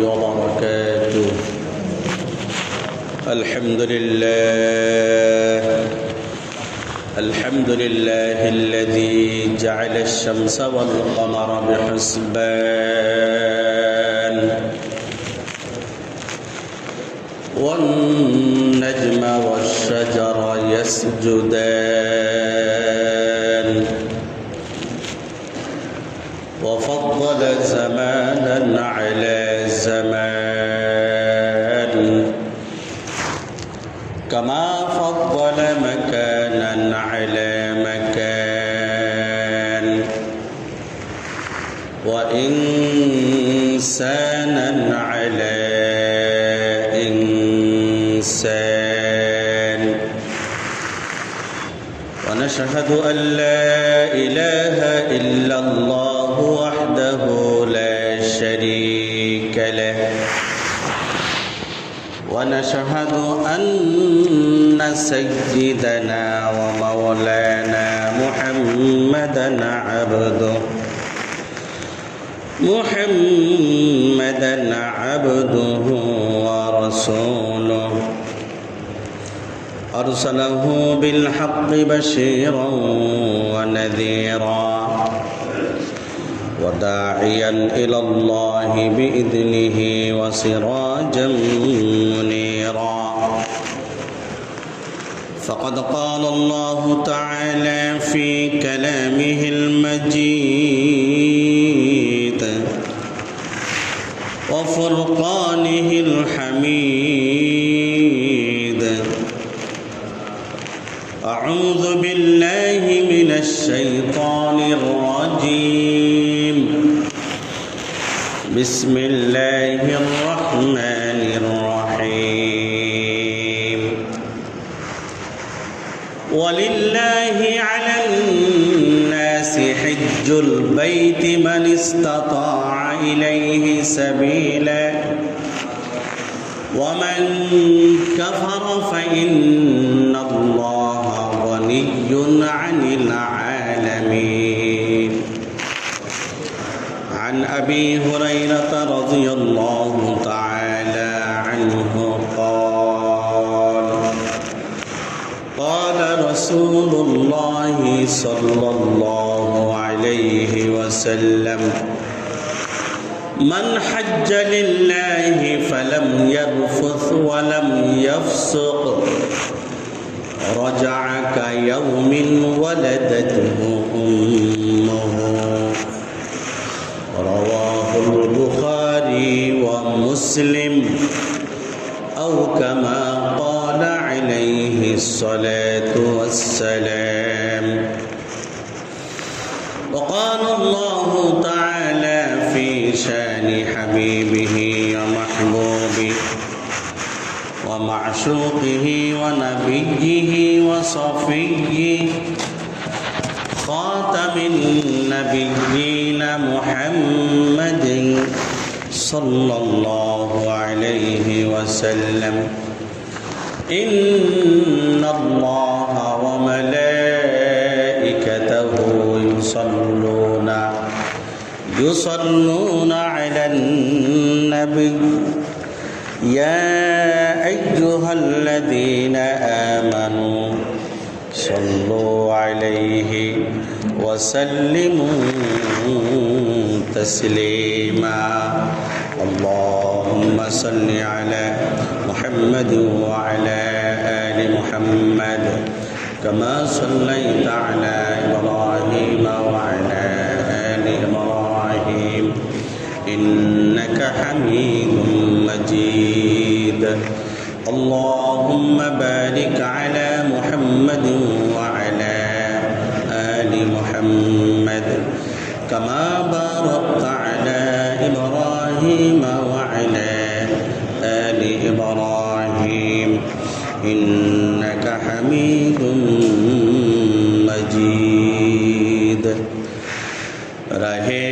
وبركاته. الحمد لله الذي جعل الشمس والقمر بحسبان والنجم والشجر يسجدان وفضل زمانا على زمان كما فضل مكانا على مكان وإنسانا على إنسان. ونشهد أن لا إله إلا الله وحده لا شريك له ونشهد أن سيدنا ومولانا محمدا عبده ورسوله أرسله بالحق بشيرا ونذيرا وداعيا إلى الله بإذنه وسراجا منيرا. فقد قال الله تعالى في كلامه المجيد وفرقانه الحميد: أعوذ بالله من الشيطان الرجيم. بسم الله الرحمن الرحيم. ولله على الناس حج البيت من استطاع إليه سبيلا ومن كفر فإن الله غني عن العالمين. عن أبي هريرة رضي الله تعالى عنه قال رسول الله صلى الله عليه وسلم: من حج لله فلم يرفث ولم يفسق رجع كيوم ولدته أمه. رواه البخاري ومسلم أو كما قال عليه الصلاة والسلام. وقال الله تعالى في شان حبيبه ومحبوبه ومعشوقه ونبيه وصفيه خاتم النبيين محمد صلى الله عليه وسلم: إن الله وملائكته يصلون على النبي يا أيها الذين آمنوا صلوا عليه وسلموا تسليما. اللهم صل على محمد وعلى آل محمد كما صليت على إبراهيم وعلى آل إبراهيم إنك حميد مجيد. اللهم بارك على محمد وعلى آل محمد كما باركت على إبراهيم وعلى آل إبراهيم إنك حميد مجيد. रहे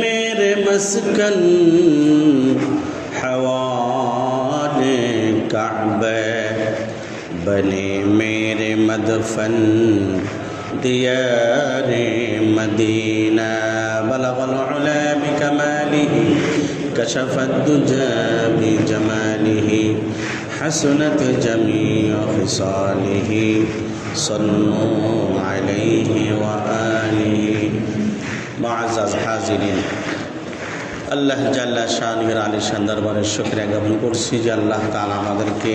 मेरे मस्कन हवाले काबे बने मेरे मदफन दियारे मदीना بلغ العلا بكماله كشف الدجى بجماله حسنت جميع خصاله صلوا عليه وآله معزز حاضرين আল্লাহ জাল্লা শানের আলিশান দরবারে শুকরিয়া জ্ঞাপন করছি যে আল্লাহ তাআলা আমাদেরকে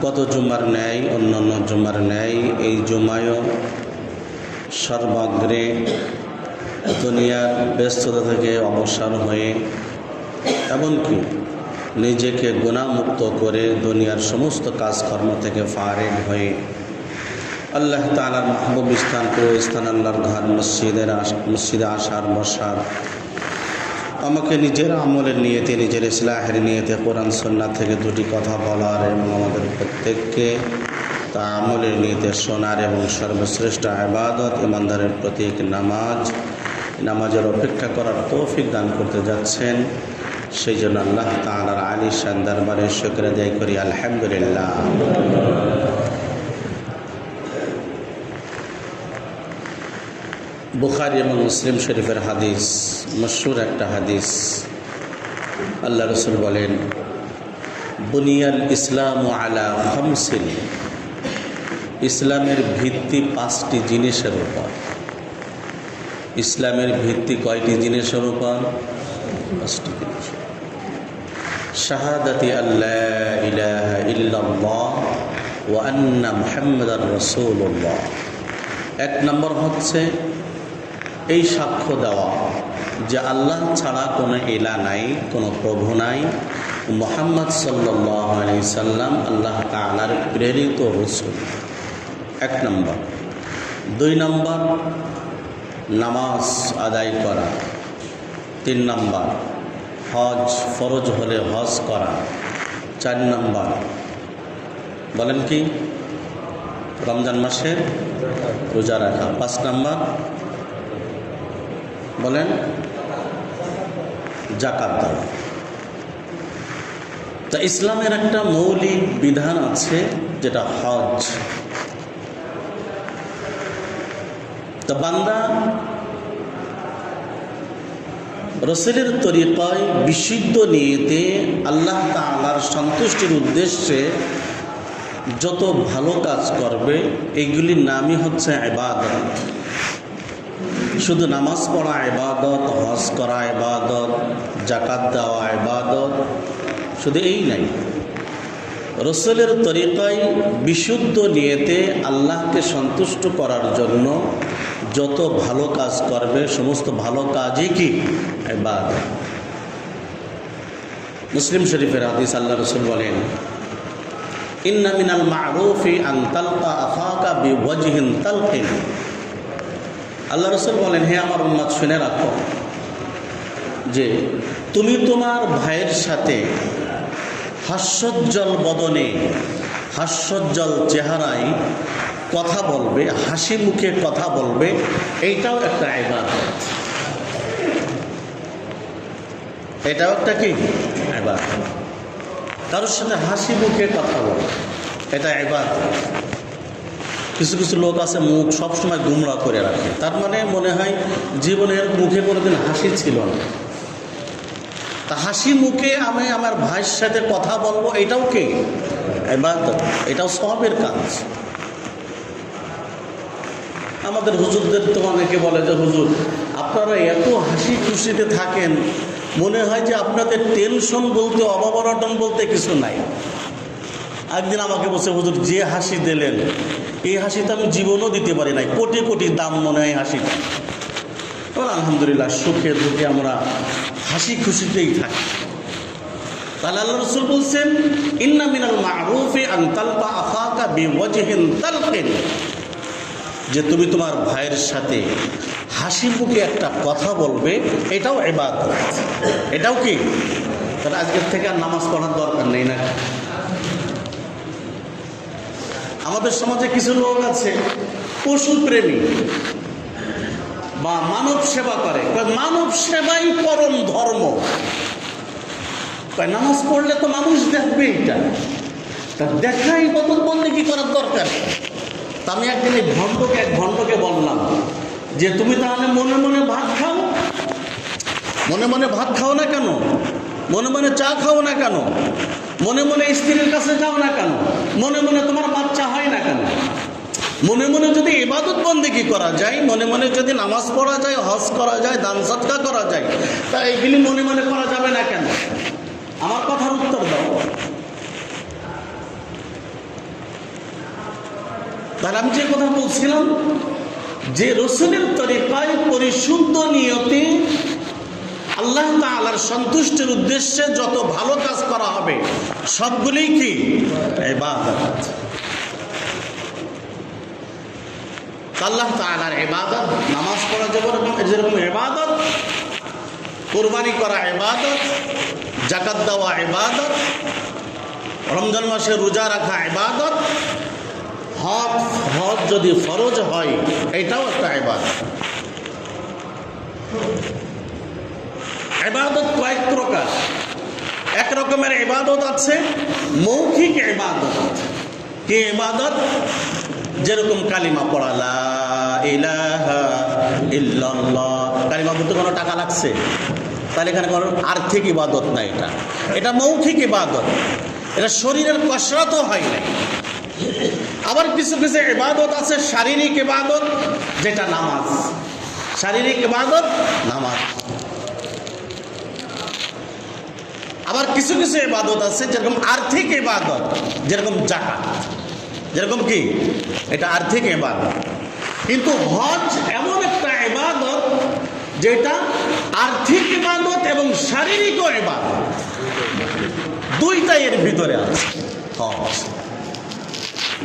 গত জুমার ন্যায় অন্যান্য জুমার ন্যায় এই জুমায়ও সর্বাগ্রে দুনিয়ার ব্যস্ততা থেকে অবসর হয়ে এমনকি নিজেকে গুনাহমুক্ত করে দুনিয়ার সমস্ত কাজকর্ম থেকে ফারেগ হয়ে আল্লাহ তাআলার মাহবুব স্থান প্রিয় স্থান আল্লাহর ঘর মসজিদে আসার বসার আমাকে নিজের আমলের নিয়তে নিজের ইসলাহের নিয়তে কোরআন সুন্নাহ থেকে দুটি কথা বলার এবং আমাদের প্রত্যেককে তা আমলের নিয়তে শোনার এবং সর্বশ্রেষ্ঠ ইবাদত ইমানদারের প্রতীক নামাজের অপেক্ষা করার তৌফিক দান করতে যাচ্ছেন। সেই জন্য আল্লাহ তাআলার আলিশান দরবারে শুকরিয়া আদায় করি আলহামদুলিল্লাহ। বুখারী এবং মুসলিম শরীফের হাদিস, মশহুর একটা হাদিস। আল্লাহ রাসূল বলেন, বুনিয়াল ইসলামু আলা খামসিন, ইসলামের ভিত্তি 5টি জিনিসের উপর। ইসলামের ভিত্তি কয়টি জিনিসের উপর? 5টি জিনিস। শাহাদাতি আল্লাহ ইলাহা ইল্লাল্লাহ ওয়া আন্না মুহাম্মাদার রাসূলুল্লাহ। 1 নম্বর হচ্ছে এই সাক্ষ্য দেওয়া যে আল্লাহ ছাড়া কোনো ইলা নাই, কোনো প্রভু নাই, মুহাম্মদ সাল্লাল্লাহু আলাইহি সাল্লাম আল্লাহ তাআলার প্রেরিত রাসূল। 1 নম্বর। 2 নম্বর নামাজ আদায় করা। 3 নম্বর হজ, ফরজ হলে হজ করা। 4 নম্বর বলেন কি? রমজান মাসে রোজা রাখা। 5 নম্বর বলেন যাকাত দেওয়া। তা ইসলামের একটা মৌলিক বিধান আছে যেটা হজ। তা বান্দা রাসূলের তরিকায় বিশুদ্ধ নিয়তে আল্লাহ তাআলার সন্তুষ্টির উদ্দেশ্যে যত ভালো কাজ করবে এইগুলির নামই হচ্ছে ইবাদত। শুধু নামাজ পড়া ইবাদত, হজ করা ইবাদত, যাকাত দেওয়া ইবাদত, শুধু এই নাই। রাসূলের তরিকায় বিশুদ্ধ নিয়তে আল্লাহকে সন্তুষ্ট করার জন্য যত ভালো কাজ করবে সমস্ত ভালো কাজই কি? ইবাদত। মুসলিম শরীফের হাদিস, আল্লাহ রাসূল বলেন, ইন্না মিনাল মা'রুফি আন তালকা আখাকা বিওয়াজহিন তালকিন। আল্লাহ রাসূল বলেন, হে আমার উম্মত শুনে রাখো যে তুমি তোমার ভাইয়ের সাথে হাস্যোজ্জ্বল বদনে, হাস্যোজ্জ্বল চেহারায় কথা বলবে, হাসি মুখে কথা বলবে, এইটাও একটা ইবাদত। এটাও একটা কি? ইবাদত। কারোর সাথে হাসি মুখে কথা বলবে, এটা ইবাদত। কিছু কিছু লোক আছে মুখ সবসময় গুমরা করে রাখে, তার মানে মনে হয় জীবনের মুখে কোনোদিন হাসি ছিল না। তা হাসি মুখে আমি আমার ভাইয়ের সাথে কথা বলবো, এটাও কি? ইবাদত। এটাও সওয়াবের কাজ। আমাদের হুজুরদের তো অনেকে বলে যে হুজুর আপনারা এত হাসি খুশিতে থাকেন, মনে হয় যে আপনাদের টেনশন বলতে, অভাব-অনটন বলতে কিছু নাই। একদিন আমাকে বলছে, হুজুর যে হাসি দিলেন এই হাসি তো আমি জীবনও দিতে পারি নাই, কোটি কোটি দাম মনে হয় হাসিটা। আলহামদুলিল্লাহ, সুখে দুঃখে আমরা হাসি খুশিতেই থাকি। তাহলে আল্লাহ রাসূল বলছেন, ইন্না মিনাল মা'রুফি আন তালকা আখাকা বিওয়াজহিন তালকিন, যে তুমি তোমার ভাইয়ের সাথে হাসি মুখে একটা কথা বলবে, এটাও ইবাদত। এটাও কি? তাহলে আজকের থেকে আর নামাজ পড়ার দরকার নেই না? আমাদের সমাজে কিছু লোক আছে পশুপ্রেমী বা মানব সেবা করে, মানব সেবাই পরম ধর্ম। নামাজ পড়লে তো মানুষ দেখবে, এটা তার দেখাই ইবাদত বন্দেগী করার দরকার। তা আমি একদিন এক ভণ্ডকে বললাম যে তুমি তাহলে মনে মনে ভাত খাও, মনে মনে ভাত খাও না কেন, মনে মনে চা খাও না কেন, মনে মনে স্ত্রীর কাছে যাও না কেন, মনে মনে তোমার বাচ্চা হয় না কেন? মনে মনে যদি ইবাদত বন্দেগী করা যায়, মনে মনে যদি নামাজ পড়া যায়, হজ করা যায়, দান সদকা করা যায়, তা এগুলি মনে মনে করা যাবে না কেন? আমার কথার উত্তর দাও। তাহলে আমি যে কথা বলছিলাম যে রসুলের তরিকায় পরিশুদ্ধ নিয়তে আল্লাহ তাআলার সন্তুষ্টির উদ্দেশ্যে যত ভালো কাজ করা হবে সবগুলোই কি ইবাদত। আল্লাহ তাআলার ইবাদত, নামাজ পড়া যেরকম ইবাদত, কুরবানি করা ইবাদত, যাকাত দেওয়া ইবাদত, রমজান মাসে রোজা রাখা ইবাদত, হজ যদি ফরজ হয় এটাও একটা ইবাদত। ইবাদত কয়েক প্রকার। এক রকমের ইবাদত আছে মৌখিক ইবাদত। কি ইবাদত? যেরকম কালিমা পড়া, লা ইলাহা ইল্লাল্লাহ, কালিমা পড়তে কোনো টাকা লাগছে? তাহলে এখানে কোনো আর্থিক ইবাদত না, এটা মৌখিক ইবাদত, এটা শরীরের কসরতও হয় না। আবার কিছু কিছু ইবাদত আছে শারীরিক ইবাদত, যেটা নামাজ। শারীরিক ইবাদত নামাজ। আবার কিছু কিছু ইবাদত আছে যেরকম আর্থিক ইবাদত, যেরকম যাকাত, যেরকম কি এটা আর্থিক ইবাদত। কিন্তু হজ এমন একটা ইবাদত যেটা আর্থিক ইবাদত এবং শারীরিকও ইবাদত, দুইটাই এর ভিতরে আছে। হজ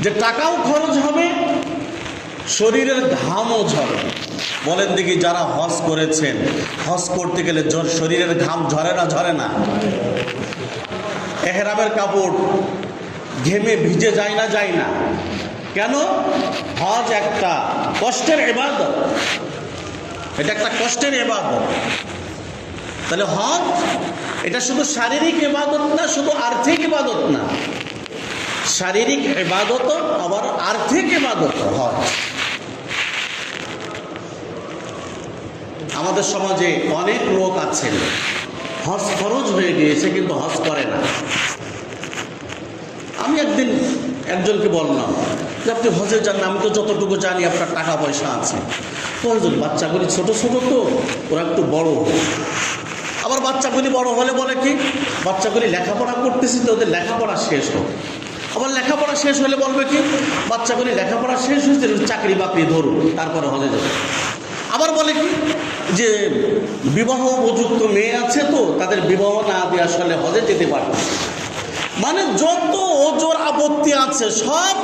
যে টাকাও খরচ হবে, শরীরের ঘামও ঝরে। বলেন দেখি, যারা হজ করেছেন, হজ করতে গেলে শরীরের ঘাম ঝরে না? ঝরে না? এহরামের কাপড় ঘেমে ভিজে যায় না? যায় না? কেন? হজ একটা কষ্টের ইবাদত, এটা একটা কষ্টের ইবাদত। তাহলে হজ এটা শুধু শারীরিক ইবাদত না, শুধু আর্থিক ইবাদত না, শারীরিক ইবাদত আবার আর্থিক ইবাদত হজ। আমাদের সমাজে অনেক লোক আছেন হজ ফরজ হয়ে গিয়েছে কিন্তু হজ করে না। আমি একদিন একজনকে বললাম যে আপনি হজে যান না, আমি তো যতটুকু জানি আপনার টাকা পয়সা আছে। কয়েকজন বাচ্চাগুলি ছোট ছোট তো, ওরা একটু বড় হোক। আবার বাচ্চাগুলি বড় হলে বলে কি, বাচ্চাগুলি লেখাপড়া করতেছি তো ওদের লেখাপড়া শেষ হোক। আবার লেখাপড়া শেষ হলে বলবে কি, বাচ্চাগুলি লেখাপড়া শেষ হয়েছে, চাকরি বাকরি ধরুন তারপরে হজে যাবে। আবার বলে কি যে বিবাহ উপযুক্ত মেয়ে আছে তো তাদের বিবাহ না দিয়ে আসলে হজে যেতে পারবে। মানে যত ওজোর আপত্তি আছে সব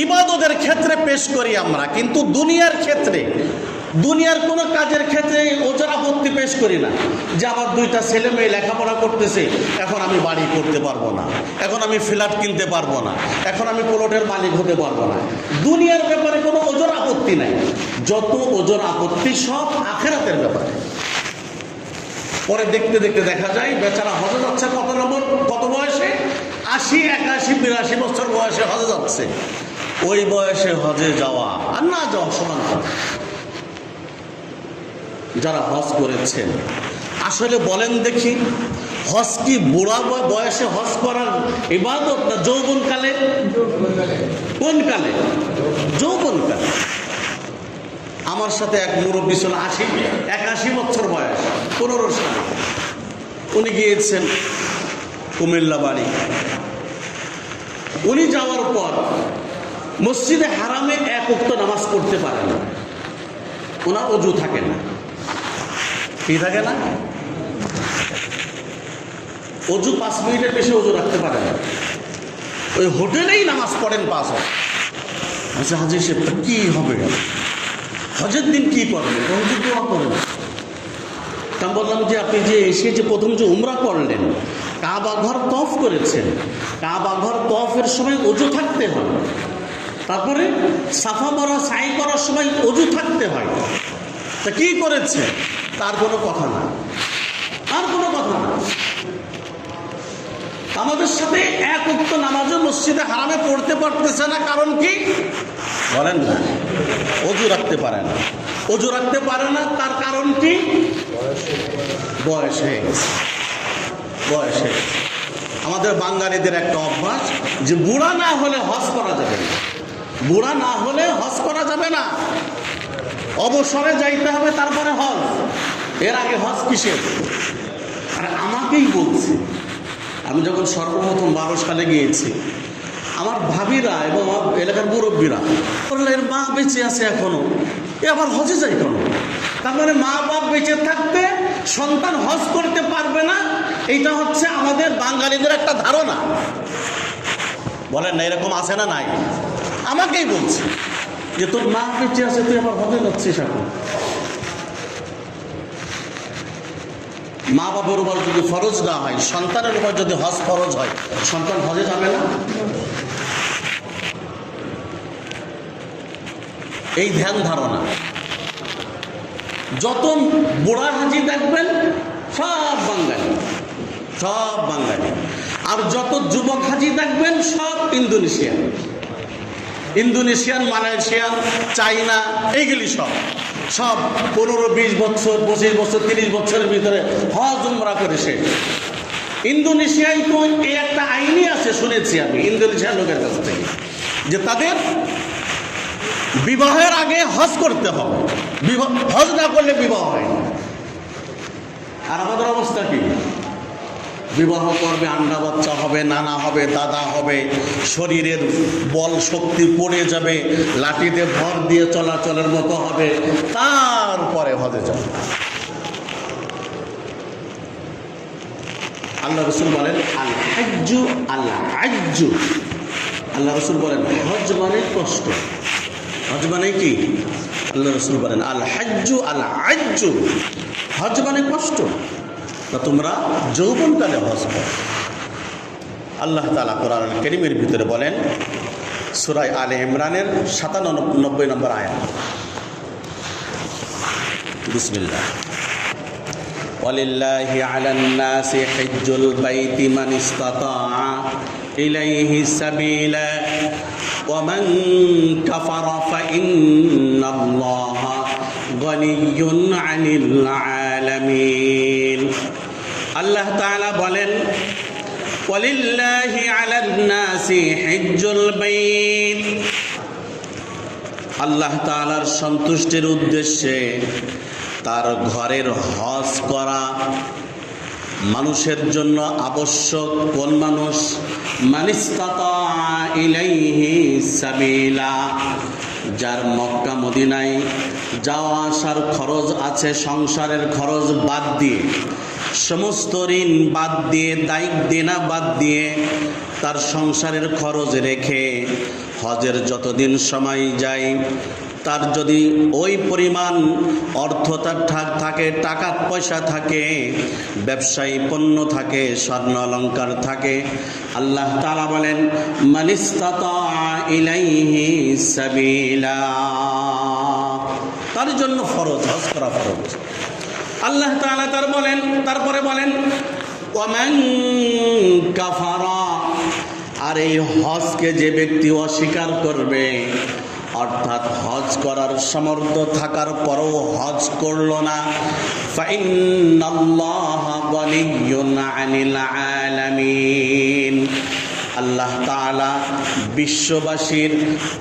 ইবাদতের ক্ষেত্রে পেশ করি আমরা, কিন্তু দুনিয়ার ক্ষেত্রে, দুনিয়ার কোনো কাজের ক্ষেত্রে ওজোর আপত্তি পেশ করি না। যে আমার দুইটা ছেলে মেয়ে লেখাপড়া করতেছে, এখন আমি বাড়ি করতে পারবো না, এখন আমি ফ্ল্যাট কিনতে পারবো না, এখন আমি প্লটের মালিক হতে পারবো না। দুনিয়ার ব্যাপারে কোনো ওজোর আপত্তি নাই। যত ওজোর আপত্তি সব আখিরাতের ব্যাপারে। পরে দেখতে দেখতে দেখা যায় বেচারা হজে যাচ্ছে কত বয়সে? 80, 81, 82 বছর বয়সে হজে যাচ্ছে। ওই বয়সে হজে যাওয়া আর না যাওয়া সমান। যারা হজ করেছেন আসলে বলেন দেখি, হজ কি বুড়া বয়সে হজ করার ইবাদত না যৌবনকালে? কোন কালে? যৌবনকালে। আমার সাথে এক মুরব্বী ছিল 81 বছর বয়স, 15 সালে। উনি গিয়েছেন কুমিল্লা বাড়ি। উনি যাওয়ার পর মসজিদে হারামে এক ওয়াক্ত নামাজ পড়তে পারেন না, ওনার অজু থাকে না। কি থাকে না? অজু 5 মিনিটের বেশি অজু রাখতে পারে না। ওই হোটেলেই নামাজ পড়েন 5 ওয়াক্ত। আচ্ছা হাজি সাহেব কি হবে, হজের দিন কি করবেন? হজের দোয়া করেন। তা বললাম যে আপনি যে এসে যে প্রথম যে উমরা করলেন, কাবা ঘর তওয়াফ করেছেন, কাবা ঘর তওয়াফের সময় অজু থাকতে হয়, তারপরে সাফা মারা সাই করার সময় অজু থাকতে হয়। তা কি করেছে? তার কোনো কথা না, আর কোনো কথা না। আমাদের সাথে এক ওয়াক্ত নামাজও মসজিদে হারামে পড়তে পারতেছে না। কারণ কি? বলেন না, অজু রাখতে পারে না। অজু রাখতে পারে না, তার কারণ কি? বয়স হয়ে গেছে। বয়স হয়ে গেছে। আমাদের বাঙালিদের একটা অভ্যাস যে বুড়া না হলে হজ করা যাবে না, বুড়া না হলে হজ করা যাবে না, অবসরে যাইতে হবে তারপরে হজ, এর আগে হজ কিসের? আর আমাকেই বলছে, আমি যখন সর্বপ্রথম 12 সালে গিয়েছি, আমার ভাবিরা এবং আমার এলাকার মুরব্বীরা বললেন এর মা বেঁচে আছে এখনো, এ আবার হজে যায় কেন? তার মানে মা বাপ বেঁচে থাকতে সন্তান হজ করতে পারবে না, এইটা হচ্ছে আমাদের বাঙালিদের একটা ধারণা। বলেন না, এরকম আছে না নাই? আমাকেই বলছে যে তোর মা বেঁচে আছে, তুই আবার হজে যাচ্ছিস এখন। মা বাবার উপর যদি ফরজ না হয়, সন্তানের উপর যদি হজ ফরজ হয়, সন্তান হজে যাবে না? এই ধ্যান ধারণা। যত বুড়া হাজি দেখবেন সব বাঙালি, সব বাঙালি। আর যত যুবক হাজি দেখবেন সব ইন্দোনেশিয়ান, ইন্দোনেশিয়ান, মালয়েশিয়ান, চাইনা, এইগুলি সব 15-20 বছর, 25 বছর, 30 বছরের ভিতরে হজ উমরা করে সে। ইন্দোনেশিয়ায় তো এই একটা আইনই আছে, শুনেছি আমি ইন্দোনেশিয়ার লোকের কাছ থেকে, যে তাদের বিবাহের আগে হজ করতে হবে, হজ না করলে বিবাহ হয় না। আর আমাদের অবস্থা কি? বিবাহ করবে, আন্ডা বাচ্চা হবে, নানা হবে, দাদা হবে, শরীরের বল শক্তি পড়ে যাবে, লাঠিতে ভর দিয়ে চলাচলের মতো হবে, তারপরে হজে যাবে। আল্লাহ রসুল বলেন আল হাজ্জু আল হাজ্জু, আল্লাহ রসুল বলেন হজ মানে কষ্ট। হজ মানে কি? আল্লাহ রসুল বলেন আল হাজ্জু আল হাজ্জু, হজ মানে কষ্ট। তা তোমরা যৌবনকালে হজ করো। আল্লাহ তাআলা কোরআন কারীমের ভিতরে বলেন, সূরা আলে ইমরানের 97 নম্বর আয়াত, বিসমিল্লাহ, ওয়ালিল্লাহি আলান নাসি হিজ্জুল বাইতি মান ইসতাতা ইলাইহি সাবিলা ওয়া মান কাফারা ফাইন্নাল্লাহা গনিয়্যুন আনিল আলামিন। আল্লাহ তাআলা বলেন, ওয়ালিল্লাহি আলান নাসি হিজ্জুল বাইত, আল্লাহ তাআলার সন্তুষ্টির উদ্দেশ্যে তার ঘরের হজ করা মানুষের জন্য আবশ্যক। কোন মানুষ? মানিস্তাতা ইলাইহি সাবিলা, যার মক্কা মদিনায় যাওয়া আসার খরচ আছে, সংসারের খরচ বাদ দিয়ে, সমস্ত ঋণ বাদ দিয়ে, দায়িত্ব দেনা বাদ দিয়ে, তার সংসারের খরচ রেখে হজের যতদিন সময় যায়, তার যদি ওই পরিমাণ অর্থ তার থাকে, টাকা পয়সা থাকে, ব্যবসায়ী পণ্য থাকে, স্বর্ণ অলংকার থাকে, আল্লাহ তাআলা বলেন মানিস্তাতা ইলাইহি সাবিলা, তার জন্য ফরজ, হজ করা ফরজ। আল্লাহ তাআলা তারপরে বলেন ওয়ামান কাফারা, আর এই হজকে যে ব্যক্তি অস্বীকার করবে, অর্থাৎ হজ করার সামর্থ্য থাকার পরও হজ করলো না, ফাইন্নাল্লাহা গনিয়্যুন আনিল আলামিন, আল্লাহ তাআলা বিশ্ববাসীর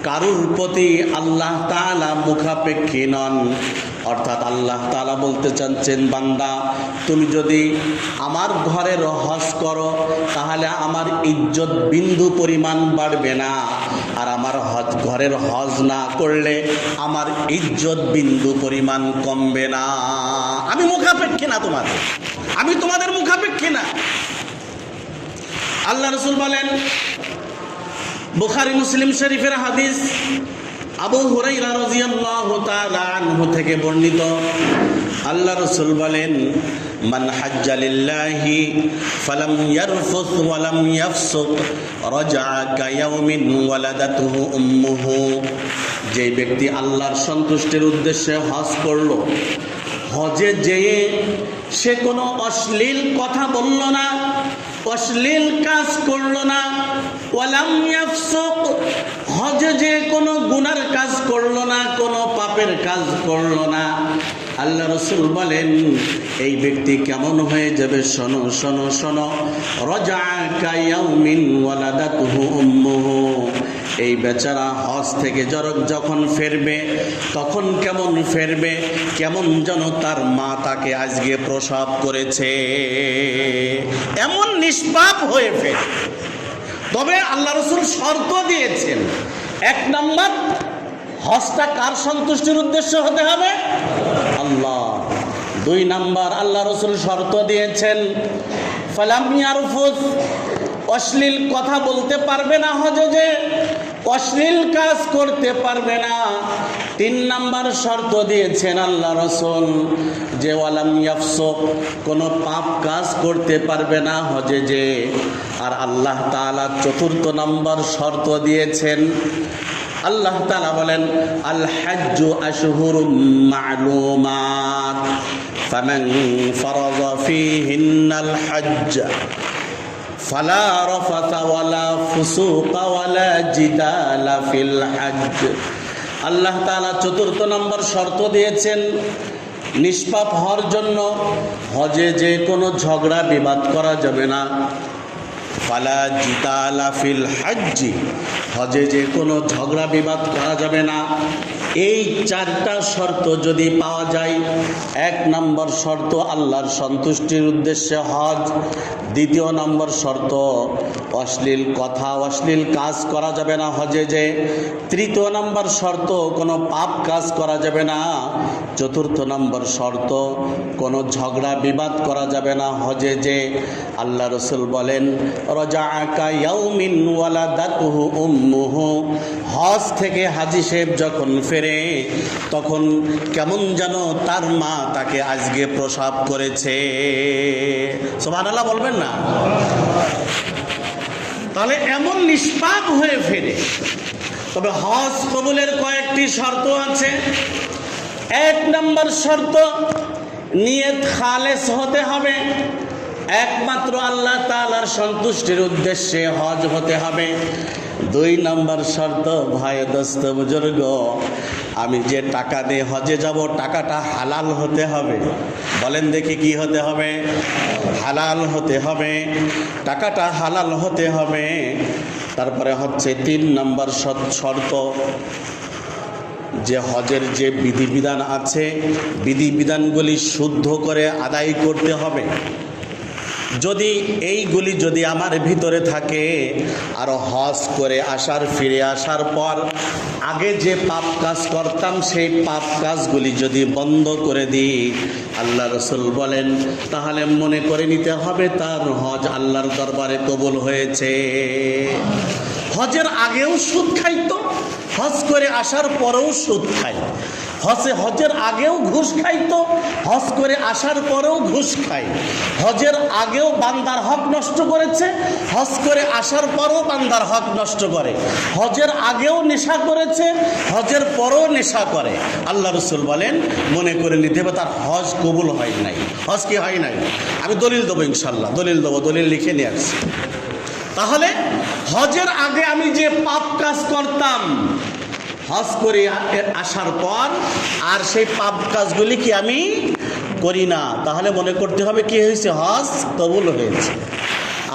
কারুর প্রতি আল্লাহ তাআলা মুখাপেক্ষী নন। অর্থাৎ আল্লাহ তাআলা বলতে চাচ্ছেন, বান্দা তুমি যদি আমার ঘরের হজ করো তাহলে আমার ইজ্জত বিন্দু পরিমাণ বাড়বে না, আর আমার ঘরের হজ না করলে আমার ইজ্জত বিন্দু পরিমাণ কমবে না। আমি মুখাপেক্ষী না তোমাদের, আমি তোমাদের মুখাপেক্ষী না। আল্লাহ রাসূল বলেন, বুখারী মুসলিম শরীফের হাদিস, আবু হুরায়রা রাদিয়াল্লাহু তাআলা আনহু থেকে বর্ণিত, আল্লাহ রাসূল বলেন, মান হাজ্জা লিল্লাহি ফালাম ইয়ারফুস ওয়া লাম ইয়াফসুক রাজা'a কায়াউমিন ওয়ালাদাতুহু উম্মুহু, যে ব্যক্তি আল্লাহর সন্তুষ্টির উদ্দেশ্যে হজ করলো, হজে যেয়ে সে কোনো অশ্লীল কথা বলল না, অশ্লীল কাজ করলো না, ওয়ালাম ইয়াফসুক, হজে যে কোনো গুনার কাজ করলো না, কোনো পাপের কাজ করলো না, আল্লাহ রসুল বলেন এই ব্যক্তি কেমন হয়ে যাবে? শোনো শোনো শোনো, রাজা কায়াউমিন ওয়ালাদাতুহু উম্মুহু, এই বেচারা হজ থেকে যখন ফিরবে তখন কেমন ফিরবে? কেমন যেন তার মা তাকে আজকে প্রসব করেছে, এমন নিষ্পাপ হয়ে ফেরে। তবে আল্লাহ রসুল শর্ত দিয়েছেন, 1 নম্বর, হজটা কার সন্তুষ্টির উদ্দেশ্য হতে হবে? আল্লাহ। 2 নম্বর, আল্লাহ রসুল শর্ত দিয়েছেন ফালাম ইয়ারফুস, অশ্লীল কথা বলতে পারবে না, হজে যে অশ্লীল কাজ করতে পারবে না। 3 নম্বর শর্ত দিয়েছেন আল্লাহ রসুল যে ওয়ালাম ইয়াফসুক, কোনো পাপ কাজ করতে পারবে না হজে যে। আর আল্লাহ তাআলা 4 নম্বর শর্ত দিয়েছেন, আল্লাহ তাআলা বলেন আল হাজ্জু আশহুরুম মা'লুমাত ফামান ফারাযা ফীহিন্নাল হজ্জ ফালা রাফাতা ওয়ালা ফুসুকা ওয়ালা জিদালা ফিল হজ্জ। আল্লাহ তাআলা 4 নম্বর শর্ত দিয়েছেন নিষ্পাপ হওয়ার জন্য, হজে যে কোনো ঝগড়া বিবাদ করা যাবে না। ফালা জিদালা ফিল হজ্জি, হজে যে কোনো ঝগড়া বিবাদ করা যাবে না। এই 4টা শর্ত যদি পাওয়া যায়, 1 নম্বর শর্ত আল্লাহর সন্তুষ্টির উদ্দেশ্যে হজ। 2 নম্বর শর্ত অশ্লীল কথা অশ্লীল কাজ করা যাবে না হজে যে। 3 নম্বর শর্ত কোনো পাপ কাজ করা যাবে না। 4 নম্বর শর্ত কোনো ঝগড়া বিবাদ করা যাবে না হজে যে। আল্লাহ রসুল বলেন রাজাআকা ইয়াউমিন ওয়ালাদাতুহু উম্মুহু, হজ থেকে হাজী সাহেব যখন ফেরে তখন কেমন যেন তার মা তাকে আজকে প্রসব করেছে। সুবহানাল্লাহ বলবেন না? তাহলে এমন নিষ্পাপ হয়ে ফেরে। তবে হজ কবুলের কয়েকটি শর্ত আছে। 1 নম্বর শর্ত, নিয়ত খালেস হতে হবে, একমাত্র আল্লাহ তাআলার সন্তুষ্টির উদ্দেশ্যে হজ হতে হবে। 2 নম্বর শর্ত, ভাই দোস্ত বুজুর্গ, আমি যে টাকা দিয়ে হজে যাব টাকাটা হালাল হতে হবে। বলেন দেখি কি হতে হবে? হালাল হতে হবে, টাকাটা হালাল হতে হবে। তারপরে হচ্ছে 3 নম্বর শর্ত, যে হজের যে বিধিবিধান আছে বিধিবিধানগুলি শুদ্ধ করে আদায় করতে হবে। যদি এইগুলি যদি আমার ভিতরে থাকে, আর হজ করে ফিরে আসার পর আগে যে পাপ কাজ করতাম সেই পাপ কাজগুলি যদি বন্ধ করে দিই, আল্লাহ রসুল বলেন তাহলে মনে করে নিতে হবে তার হজ আল্লাহর দরবারে কবুল হয়েছে। হজের আগেও সুদ খাইতো, হজ করে আসার পরেও সুদ খায়। হজের আগেও ঘুষ খাইতো, হজ করে আসার পরেও ঘুষ খায়। হজের আগেও বান্দার হক নষ্ট করেছে, হজ করে আসার পরেও বান্দার হক নষ্ট করে। হজের আগেও নেশা করেছে, হজের পরেও নেশা করে। আল্লাহ রসুল বলেন মনে করে নিতে হবে তার হজ কবুল হয় নাই। হজ কি হয় নাই? আমি দলিল দেবো, ইনশাল্লাহ দলিল দেবো, দলিল লিখে নিয়ে আসছি। তাহলে হজের আগে আমি যে পাপ কাজ করতাম, হজ করে আসার পর আর সেই পাপ কাজগুলি কি আমি করি না, তাহলে মনে করতে হবে কি হয়েছে? হজ কবুল হয়েছে।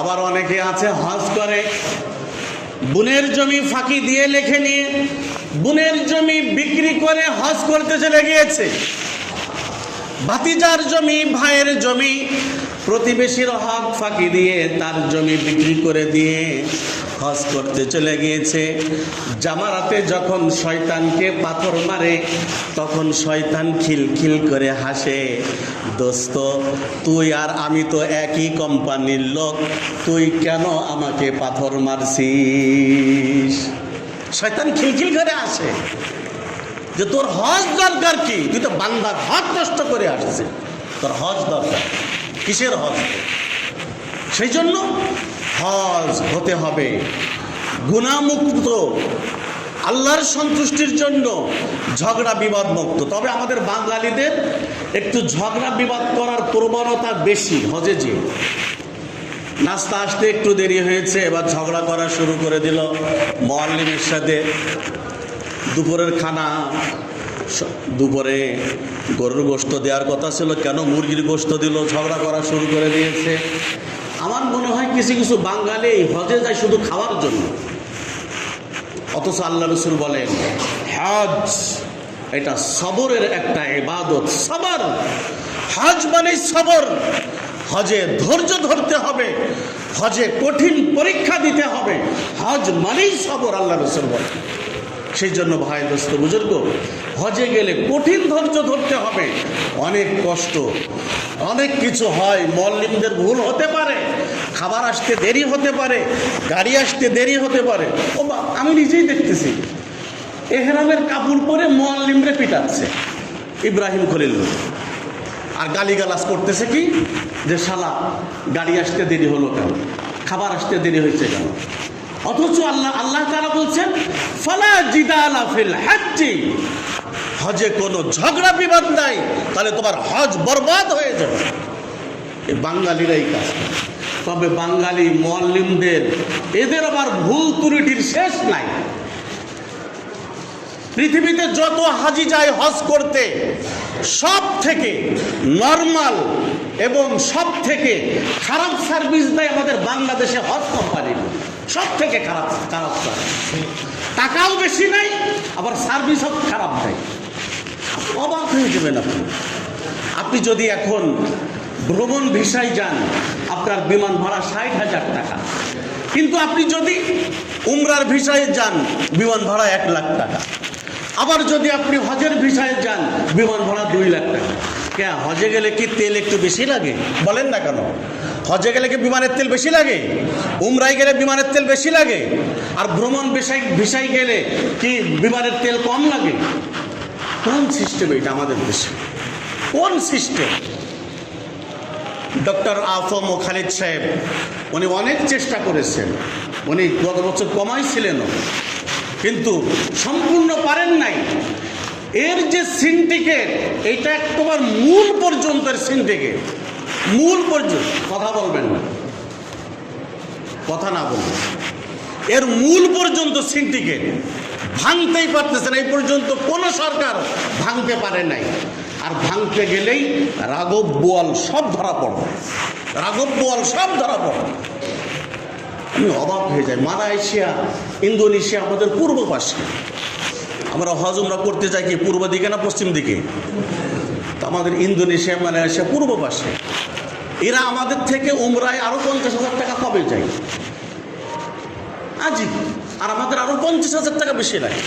আবার অনেকে আছে হজ করে বোনের জমি ফাঁকি দিয়ে লেখে নিয়ে বোনের জমি বিক্রি করে হজ করতে চলে গিয়েছে। ভাতিজার জমি, ভাইয়ের জমি, প্রতিবেশীর হক ফাঁকি দিয়ে তার জমি বিক্রি করে দিয়ে হজ করতে চলে গিয়েছে। জামারাতে যখন শয়তানকে পাথর মারে তখন শয়তান খিলখিল করে হাসে, দোস্ত তুই আর আমি তো একই কোম্পানির লোক, তুই কেন আমাকে পাথর মারছিস? শয়তান খিলখিল করে আসে যে তোর হজ দরকার কি? তুই তো বান্দার হক নষ্ট করে আসছে, তোর হজ দরকার। কিসের হজ? সেই জন্য হজ হতে হবে গুনাহমুক্ত, আল্লাহর সন্তুষ্টির জন্য ঝগড়া বিবাদ মুক্ত। তবে আমাদের বাঙালিদের একটু ঝগড়া বিবাদ করার প্রবণতা বেশি হজে যে। নাস্তা আসতে একটু দেরি হয়েছে, এবার ঝগড়া করা শুরু করে দিল মুআল্লিমের সাথে। দুপুরের খানা, দুপুরে গরুর গোশত দেওয়ার কথা ছিল, কেন মুরগির গোশত দিল, ঝগড়া করা শুরু করে দিয়েছে। আমার মনে হয় কিছু কিছু বাঙালি হজে যায় শুধু খাওয়ার জন্য, অথচ আল্লাহ রসুল বলেন হজ এটা সবরের একটা ইবাদত। সবর, হজ মানে সবর। হজে ধৈর্য ধরতে হবে, হজে কঠিন পরীক্ষা দিতে হবে, হজ মানেই সবর, আল্লাহ রসুল বলেন। সেই জন্য ভাই দোস্ত বুজুর্গ, হজে গেলে কঠিন ধৈর্য ধরতে হবে, অনেক কষ্ট, অনেক কিছু হয়, মুআল্লিমদের ভুল হতে পারে, খাবার আসতে দেরি হতে পারে, গাড়ি আসতে দেরি হতে পারে। ও আমি নিজেই দেখতেছি এহরামের কাপড় পরে মুআল্লিমরে পিটাচ্ছে ইব্রাহিম খলিল, আর গালিগালাজ করতেছে কি যে শালা গাড়ি আসতে দেরি হলো কেন, খাবার আসতে দেরি হয়েছে কেন। অথচ আল্লাহ তাআলা বলছেন ফালা জিদালা ফিল হজ্জি, হজে কোনো ঝগড়া বিবাদ নাই, তাহলে তোমার হজ বরবাদ হয়ে যাবে। এই বাঙালিরাই কাজ করে। তবে বাঙালি মুআল্লিমদের এদের আবার ভুল ত্রুটির শেষ নাই। পৃথিবীতে যত হাজি যায় হজ করতে, সব থেকে নরমাল এবং সব থেকে খারাপ সার্ভিস দেয় আমাদের বাংলাদেশে হজ কোম্পানি। সব থেকে খারাপ সার্ভিস, টাকাও বেশি নাই, আবার সার্ভিসও খারাপ দেয়। অবাক হয়ে যাবেন আপনি। আপনি যদি এখন ভ্রমণ ভিসায় যান, আপনার বিমান ভাড়া 60,000 টাকা, কিন্তু আপনি যদি উমরার ভিসায় যান, বিমান ভাড়া 1 লাখ টাকা। আবার যদি আপনি হজের ভিসায় যান, বিমান ভাড়া 2 লাখ টাকা। কে হজে গেলে কি তেল একটু বেশি লাগে? বলেন না কেন? হজে গেলে কি বিমানের তেল বেশি লাগে? উমরায় গেলে বিমানের তেল বেশি লাগে? আর ভ্রমণ ভিসায় গেলে কি বিমানের তেল কম লাগে? কোন সিস্টেম এটা আমাদের দেশে? কোন সিস্টেম? ডক্টর আফম ও খালিদ সাহেব উনি অনেক চেষ্টা করেছেন, উনি গত বছর কমাইছিলেনও, কিন্তু সম্পূর্ণ পারেন নাই। এর যে সিন্ডিকেট, এইটা একবার মূল পর্যন্তের সিন্ডিকেট, মূল পর্যন্ত। কথা বলবেন না, কথা না বলবেন। এর মূল পর্যন্ত সিন্ডিকেট ভাঙতেই পারতেছে না। এই পর্যন্ত কোনো সরকার ভাঙতে পারে নাই। আর ভাঙতে গেলেই রাঘব বোয়াল সব ধরা পড়বে, রাঘব বোয়াল সব ধরা পড়বে। আমি অবাক হয়ে যাই। মালয়েশিয়া, ইন্দোনেশিয়া আমাদের পূর্ব পাশে। আমরা হজ উমরা করতে যাই কি পূর্ব দিকে না পশ্চিম দিকে? তো আমাদের ইন্দোনেশিয়া, মালয়েশিয়া পূর্ব পাশে। এরা আমাদের থেকে উমরায় আরো 50,000 টাকা কমে যায় আজই, আর আমাদের আরো 50,000 টাকা বেশি লাগে।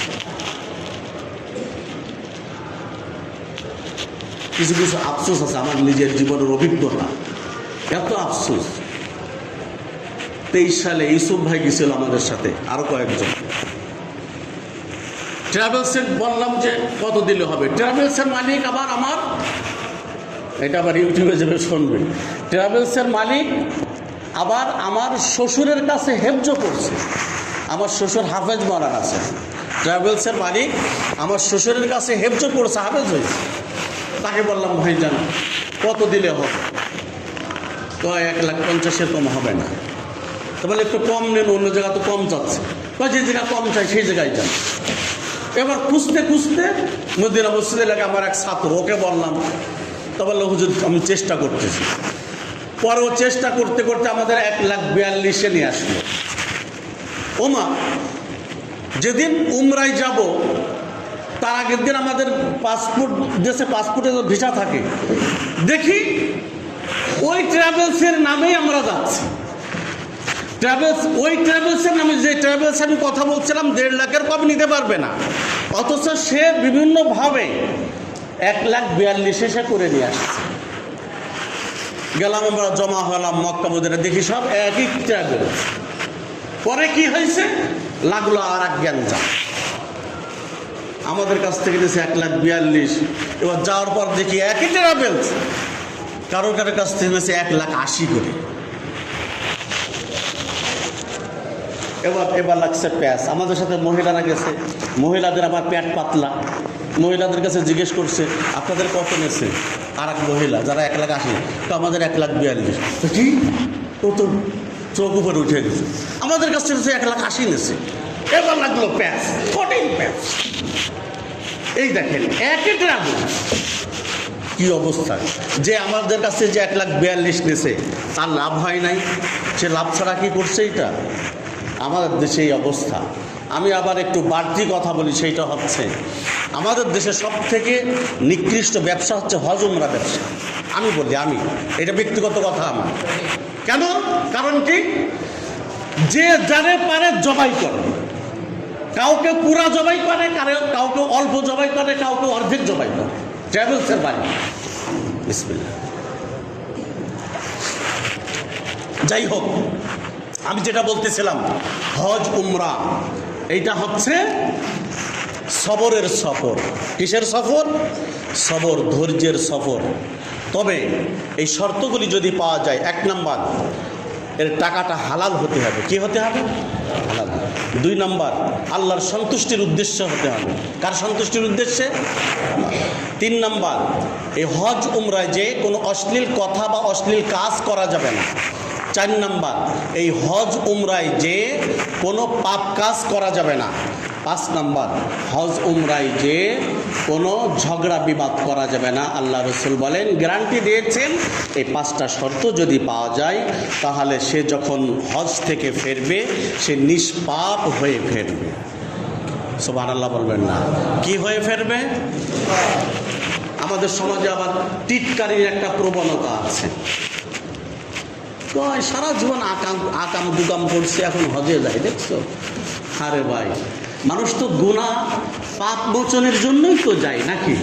কিছু কিছু আফসোস আছে, আমার নিজের জীবনের অভিজ্ঞতা, এত আফসোস। 23 সালে ইউসুফ ভাই গেছিল আমাদের সাথে, আরো কয়েকজন। ট্রাভেলসের বললাম যে কত দিলে হবে। ট্রাভেলসের মালিক আবার আমার, এটা আবার ইউটিউবে যাবে শুনবে, ট্রাভেলসের মালিক আবার আমার শ্বশুরের কাছে হেফজ করছে। আমার শ্বশুর হাফেজ মারান আছে। ট্রাভেলসের মালিক আমার শ্বশুরের কাছে হেফজ করছে, হাফেজ হয়েছে। তাকে বললাম ভাইজান কত দিলে হবে? তো 1,50,000 কম হবে না। তো বলে একটু কম নেন, অন্য জায়গা তো কম চাচ্ছে। যে জায়গা কম চাই সেই জায়গায় যান। এবার খুঁজতে খুঁজতে মদিনা মসজিদ এলাকায় আমার এক ছাত্র, ওকে বললাম। তো বললো হুজুর আমি চেষ্টা করতেছি। পরেও চেষ্টা করতে করতে আমাদের 1,42,000 নিয়ে আসলো। ওমা, যেদিন উমরায় যাব তার আগের দিন আমাদের পাসপোর্ট, দেশে পাসপোর্টের ভিসা থাকে, দেখি ওই ট্রাভেলসের নামেই আমরা যাচ্ছি। ওই ট্রাভেলসের নামে, যে ট্রাভেলস আমি কথা বলছিলাম 1.5 লাখের কম নিতে পারবে না, অথচ সে বিভিন্নভাবে 1,42,000 করে নিয়ে আসছে। গেলাম আমরা, জমা হলাম মক্কা মদিনা, দেখি সব একই ট্রাভেলস। পরে কি হয়েছে, লাগলো আর এক গ্যাঞ্জাম। আমাদের কাছ থেকে দিয়েছে 1,42,000। এবার যাওয়ার পর দেখি একই ট্রাভেলস কারোর কাছ থেকে দিয়েছে 1,80,000 করে। এবার লাগছে প্যাস। আমাদের সাথে মহিলারা গেছে, মহিলাদের আবার পেট পাতলা। মহিলাদের কাছে জিজ্ঞেস করছে আপনাদের কত নিয়েছে? আর এক মহিলা যারা 1,80,000, তো আমাদের 1,42,000। তো কি ও তো চোখ উপরে উঠে গেছে। আমাদের কাছ থেকে 1,80,000 নিয়েছে, এবার লাগলো প্যাঁচ, কঠিন প্যাঁচ। এই দেখেন একটা আগুন কি অবস্থা। যে আমাদের কাছে যে 1,42,000 নিয়েছে তার লাভ হয় নাই, সে লাভ ছাড়া কি করছে? এটা আমাদের দেশে এই অবস্থা। আমি আবার একটু বাড়তি কথা বলি, সেইটা হচ্ছে আমাদের দেশে সব থেকে নিকৃষ্ট ব্যবসা হচ্ছে হজ উমরা ব্যবসা। আমি বলি, এটা ব্যক্তিগত কথা আমার। কেন? কারণ কি, যে যারে পারে জবাই করে, কাউকে পুরা জবাই করে, কাউকে অল্প জবাই করে, কাউকে অর্ধেক জবাই করে। ট্রাভেলসের বাড়ি। বিসমিল্লাহ। যাই হোক, আমি যেটা বলতেছিলাম, হজ উমরা এইটা হচ্ছে সবরের সফর। কিসের সফর? সবর, ধৈর্যের সফর। তবে এই শর্তগুলি যদি পাওয়া যায়, 1 নাম্বার, এর টাকাটা হালাল হতে হবে। কি হতে হবে? হালাল। 2 নাম্বার, আল্লাহর সন্তুষ্টির উদ্দেশ্যে হতে হবে। কার সন্তুষ্টির উদ্দেশ্যে? 3 নাম্বার, এই হজ উমরায় যে কোনো অশ্লীল কথা বা অশ্লীল কাজ করা যাবে না। 4 নাম্বার, এই হজ উমরায় যে কোনো পাপ কাজ করা যাবে না। 5 নাম্বার, হজ উমরায় যে কোনো ঝগড়া বিবাদ করা যাবে না। আল্লাহ রসুল বলেন, গ্যারান্টি দিয়েছেন, এই 5টা শর্ত যদি পাওয়া যায় তাহলে সে যখন হজ থেকে ফিরবে সে নিষ্পাপ হয়ে ফিরবে। সুবহানাল্লাহ বলবেন না? কি হয়ে ফিরবে? আমাদের সমাজে আবার টিটকারির একটা প্রবণতা আছে। কয় সারা জীবন আকাম দুকাম করছে, এখন হজে যায়, দেখছো? আরে ভাই, মানুষ তো গুনাহ পাপ মোচনের জন্যই তো যায়, নাকি?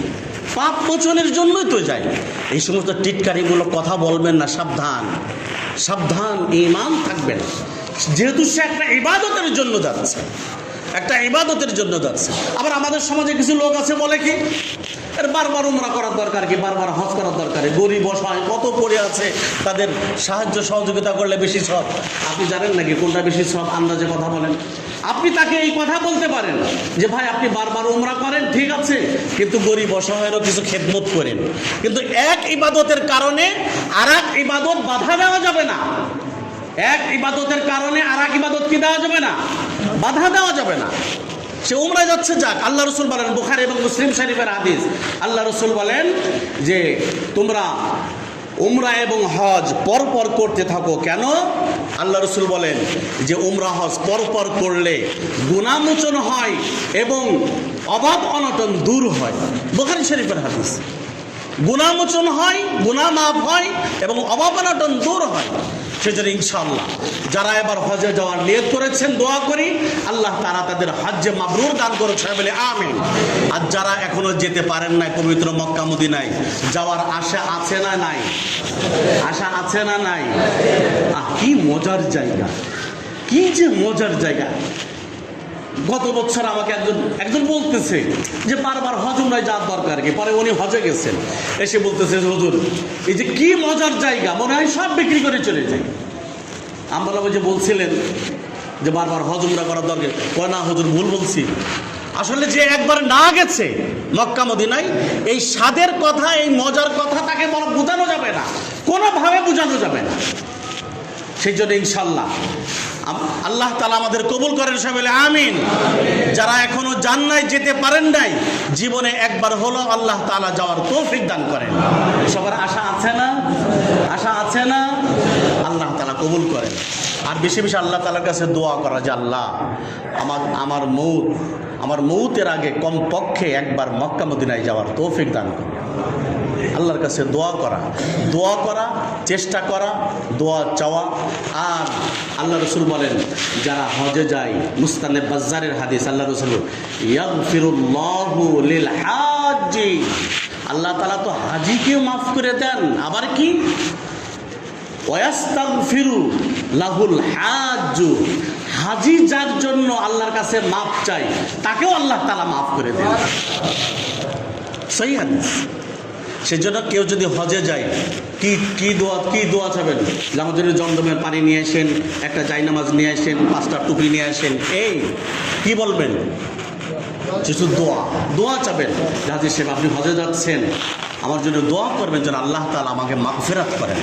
পাপ মোচনের জন্যই তো যায়। এই সমস্ত টিটকারিগুলো কথা বলবেন না, সাবধান সাবধান, ঈমান থাকবে না। যেহেতু সে একটা ইবাদতের জন্য যাচ্ছে, একটা ইবাদতের জন্য যাচ্ছে। আবার আমাদের সমাজে কিছু লোক আছে, বলে কি, এর বারবার উমরা করার দরকার কি, বারবার হজ করার দরকার, গরিব অসহায় কত পড়ে আছে, তাদের সাহায্য সহযোগিতা করলে বেশি সব। আপনি জানেন নাকি কোনটা বেশি সব? আন্দাজে কথা বলেন। আপনি তাকে এই কথা বলতে পারেন যে ভাই আপনি বারবার উমরা করেন, ঠিক আছে, কিন্তু গরিব অসহায়েরও কিছু খেদমত করেন। কিন্তু এক ইবাদতের কারণে আর এক ইবাদত বাধা দেওয়া যাবে না। এক ইবাদতের কারণে আর এক ইবাদত কি দেওয়া যাবে না? বাধা দেওয়া যাবে না। সে উমরায় যাচ্ছে, যাক। আল্লাহ রসুল বলেন, বুখারী এবং মুসলিম শরীফের হাদিস, আল্লাহ রসুল বলেন যে তোমরা উমরা এবং হজ পরপর করতে থাকো। কেন? আল্লাহ রসুল বলেন যে উমরা হজ পরপর করলে গুনাহমোচন হয় এবং অভাব অনটন দূর হয়। বুখারী শরীফের হাদিস। গুনাহমোচন হয়, গুনাহ মাফ হয় এবং অভাব অনটন দূর হয়। সেজন্য ইনশাআল্লাহ যারা এবার হজে যাওয়ার নিয়ত করেছেন, দোয়া করি আল্লাহ তাআলা তাদের হজ্জে মাবরুর দান করুক, সবাই বলে আমিন। আর যারা এখনো যেতে পারেন না পবিত্র মক্কা মদিনায়, যাওয়ার আশা আছে না নাই? আশা আছে না নাই? কি মজার জায়গা, কি যে মজার জায়গা। গত বছর আমাকে একজন বলতেছে যে বারবার হজ উমরায় যাওয়ার দরকার কি। পরে উনি হজে গেছেন, এসে বলতেছে, হুজুর এই যে কি মজার জায়গা, মনে হয় সব বিক্রি করে চলে যায়। আমরা যে বলছিলেন যে বারবার হজ উমরা করার দরকার, কয় না হুজুর ভুল বলছি। আসলে যে একবার না গেছে মক্কা মদিনায়, এই স্বাদের কথা, এই মজার কথা তাকে বোঝানো যাবে না, কোনোভাবে বোঝানো যাবে না। সেই জন্য ইনশাল্লাহ আল্লাহ তাআলা আমাদের কবুল করেন, সবাই বলে আমিন। যারা এখনো যান নাই, যেতে পারেন নাই, জীবনে একবার হলো আল্লাহ তাআলা যাওয়ার তৌফিক দান করেন। সবার আশা আছে না? আশা আছে না? আল্লাহ তাআলা কবুল করেন। আর বেশি বেশি আল্লাহ তাআলার কাছে দোয়া করা যে আল্লাহ আমার মৌতের আগে কমপক্ষে একবার মক্কা মদিনায় যাওয়ার তৌফিক দান করেন। আল্লাহর কাছে দোয়া করা, চেষ্টা করা, দোয়া চাওয়া। আর আল্লাহ রসুল বলেন যারা হজে যায়, মুস্তানে বাজ্জারের হাদিস, আল্লাহ রসুল ইয়াগফিরুল্লাহু লিল হাজ্জি, আল্লাহ তাআলা তো হাজিকেও মাফ করে দেন, আবার কি ওয়াস্তাগফিরু লাহুল হাজ্জু, হাজি যার জন্য আল্লাহর কাছে মাফ চাই তাকেও আল্লাহ তাআলা মাফ করে দেন। সহি হাদিস। সেজন্য কেউ যদি হজে যায়, কি দোয়া চাবেন? যে আমাদের জমজমের পানি নিয়ে আসেন, একটা জায়নামাজ নিয়ে আসেন, 5টা টুপি নিয়ে আসেন, এই কি বলবেন? কিছু দোয়া চাবেন। হাজী সাহেব আপনি হজে যাচ্ছেন, আমার জন্য দোয়া করবেন যেন আল্লাহ তাআলা আমাকে মাগফিরাত করেন,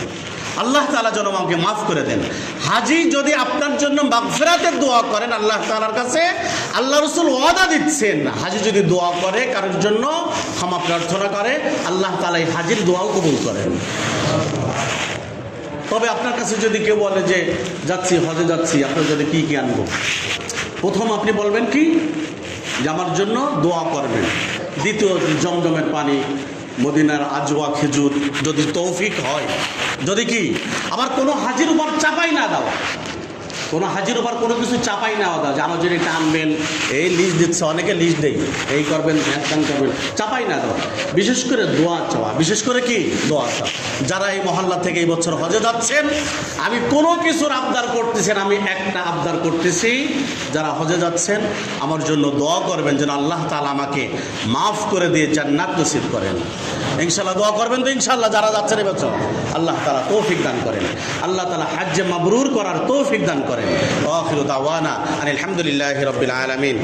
আল্লাহ তাআলা যেন আমাকে মাফ করে দেন। হাজি যদি আপনার জন্য মাগফিরাতের দোয়া করেন আল্লাহ তাআলার কাছে, আল্লাহ রাসূল ওয়াদা দিচ্ছেন, হাজি যদি দোয়া করে কারোর জন্য, ক্ষমা প্রার্থনা করে, আল্লাহ তাআলা এই হাজির দোয়াও কবুল করেন। তবে আপনার কাছে যদি কেউ বলে যে যাচ্ছি, হজে যাচ্ছি, আপনার যদি কি কি আনবো, প্রথম আপনি বলবেন কি, যে আমার জন্য দোয়া করবেন। দ্বিতীয়, জমজমের পানি, মদিনার আজওয়া খেজুর, যদি তৌফিক হয়। যদি কি, আবার কোনো হাজির উপর চাপাই না দেওয়া, কোনো হাজির উপর কোনো কিছু চাপাই না দেওয়া, যে আমার জন্য এটা আনবেন, এই লিস্ট দিচ্ছে, অনেকে লিস্ট দেয়, এই করবেন, হ্যান করবেন, চাপাই না দেওয়া। বিশেষ করে দোয়া চাওয়া, বিশেষ করে কি দোয়া চাওয়া। যারা এই মহল্লা থেকে এই বছর হজে যাচ্ছেন, আমি কোনো কিছুর আবদার করতেছেন, আমি একটা আবদার করতেছি, যারা হজে যাচ্ছেন আমার জন্য দোয়া করবেন যেন আল্লাহ তাআলা আমাকে মাফ করে দিয়ে জান্নাত নসিব করেন। ইনশাআল্লাহ দোয়া করবেন তো ইনশাআল্লাহ, যারা যাচ্ছেন এই বছর আল্লাহ তাআলা তৌফিক দান করেন, আল্লাহ তাআলা হজ্জে মাবরুর করার তৌফিক দান করেন। ওয়া আখিরু দাওয়ানা আনিল হামদুলিল্লাহি রাব্বিল আলামিন।